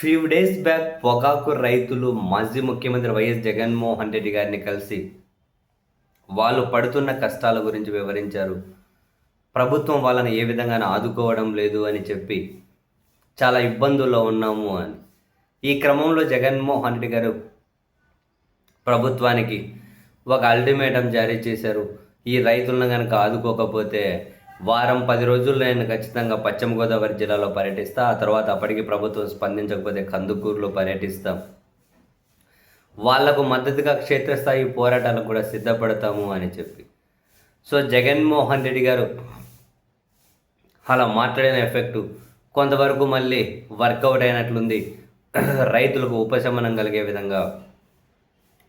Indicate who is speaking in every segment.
Speaker 1: Few days back పొగాకు రైతులు మాజీ ముఖ్యమంత్రి వైఎస్ జగన్మోహన్ రెడ్డి గారిని కలిసి వాళ్ళు పడుతున్న కష్టాల గురించి వివరించారు. ప్రభుత్వం వాళ్ళని ఏ విధంగానూ ఆదుకోవడం లేదు అని చెప్పి చాలా ఇబ్బందుల్లో ఉన్నాము అని. ఈ క్రమంలో జగన్మోహన్ రెడ్డి గారు ప్రభుత్వానికి ఒక అల్టిమేటం జారీ చేశారు. ఈ రైతులను కనుక ఆదుకోకపోతే వారం 10 రోజుల్లో నేను ఖచ్చితంగా పశ్చిమ గోదావరి జిల్లాలో పర్యటిస్తా. ఆ తర్వాత అప్పటికి ప్రభుత్వం స్పందించకపోతే కందుకూరులో పర్యటిస్తాం. వాళ్లకు మద్దతుగా క్షేత్రస్థాయి పోరాటాలకు కూడా సిద్ధపడతాము అని చెప్పి. సో జగన్మోహన్ రెడ్డి గారు అలా మాట్లాడిన ఎఫెక్టు కొంతవరకు మళ్ళీ వర్కౌట్ అయినట్లుంది. రైతులకు ఉపశమనం కలిగే విధంగా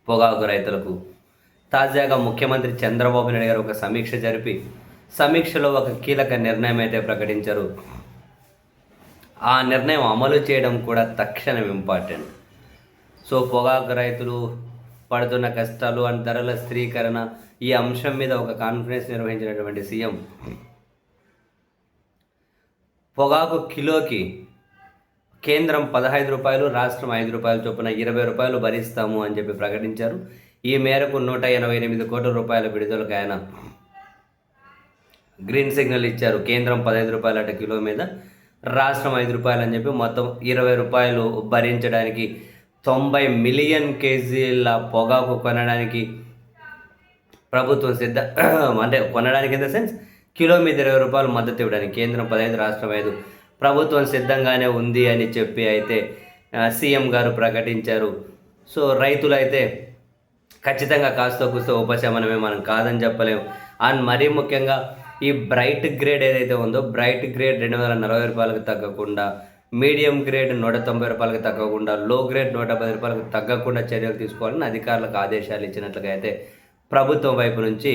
Speaker 1: పొగాకు రైతులకు తాజాగా ముఖ్యమంత్రి చంద్రబాబు నాయుడు గారు ఒక సమీక్ష జరిపి సమీక్షలో ఒక కీలక నిర్ణయం అయితే ప్రకటించారు. ఆ నిర్ణయం అమలు చేయడం కూడా తక్షణం ఇంపార్టెంట్. సో పొగాకు రైతులు పడుతున్న కష్టాలు అండ్ ధరల స్థిరీకరణ ఈ అంశం మీద ఒక కాన్ఫరెన్స్ నిర్వహించినటువంటి సీఎం పొగాకు కిలోకి కేంద్రం 15 రూపాయలు, రాష్ట్రం 5 రూపాయల చొప్పున 20 రూపాయలు భరిస్తాము అని చెప్పి ప్రకటించారు. ఈ మేరకు 188 కోట్ల రూపాయల విడుదలకు ఆయన గ్రీన్ సిగ్నల్ ఇచ్చారు. కేంద్రం 15 రూపాయలట కిలో మీద, రాష్ట్రం 5 రూపాయలు అని చెప్పి మొత్తం 20 రూపాయలు భరించడానికి 90 మిలియన్ కేజీల పొగాకు కొనడానికి ప్రభుత్వం అంటే కొనడానికి ఇన్ ద సెన్స్ కిలో మీద 20 రూపాయలు మద్దతు ఇవ్వడానికి కేంద్రం 15, రాష్ట్రం 5, ప్రభుత్వం సిద్ధంగానే ఉంది అని చెప్పి అయితే సీఎం గారు ప్రకటించారు. సో రైతులు అయితే ఖచ్చితంగా కాస్త కూస్తో ఉపశమనమే, మనం కాదని చెప్పలేము. అండ్ మరీ ముఖ్యంగా ఈ బ్రైట్ గ్రేడ్ ఏదైతే ఉందో బ్రైట్ గ్రేడ్ 240 రూపాయలకు తగ్గకుండా, మీడియం గ్రేడ్ 190 రూపాయలకు తగ్గకుండా, లో గ్రేడ్ 110 రూపాయలకు తగ్గకుండా చర్యలు తీసుకోవాలని అధికారులకు ఆదేశాలు ఇచ్చినట్లుగా అయితే ప్రభుత్వం వైపు నుంచి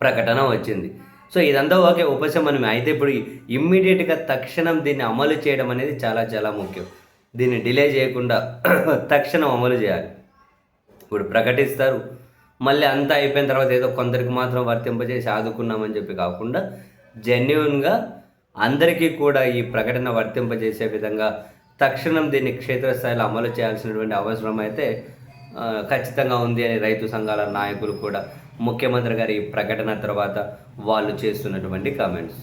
Speaker 1: ప్రకటన వచ్చింది. సో ఇదంతా ఓకే, ఉపశమనమే. అయితే ఇప్పుడు ఇమ్మీడియట్గా తక్షణం దీన్ని అమలు చేయడం అనేది చాలా చాలా ముఖ్యం. దీన్ని డిలే చేయకుండా తక్షణం అమలు చేయాలి. ఇప్పుడు ప్రకటిస్తారు, మళ్ళీ అంతా అయిపోయిన తర్వాత ఏదో కొందరికి మాత్రం వర్తింపజేసి ఆదుకున్నామని చెప్పి కాకుండా జెన్యున్గా అందరికీ కూడా ఈ ప్రకటన వర్తింపజేసే విధంగా తక్షణం దీన్ని క్షేత్రస్థాయిలో అమలు చేయాల్సినటువంటి అవసరం అయితే ఖచ్చితంగా ఉంది అని రైతు సంఘాల నాయకులు కూడా ముఖ్యమంత్రి గారి ప్రకటన తర్వాత వాళ్ళు చేస్తున్నటువంటి కామెంట్స్.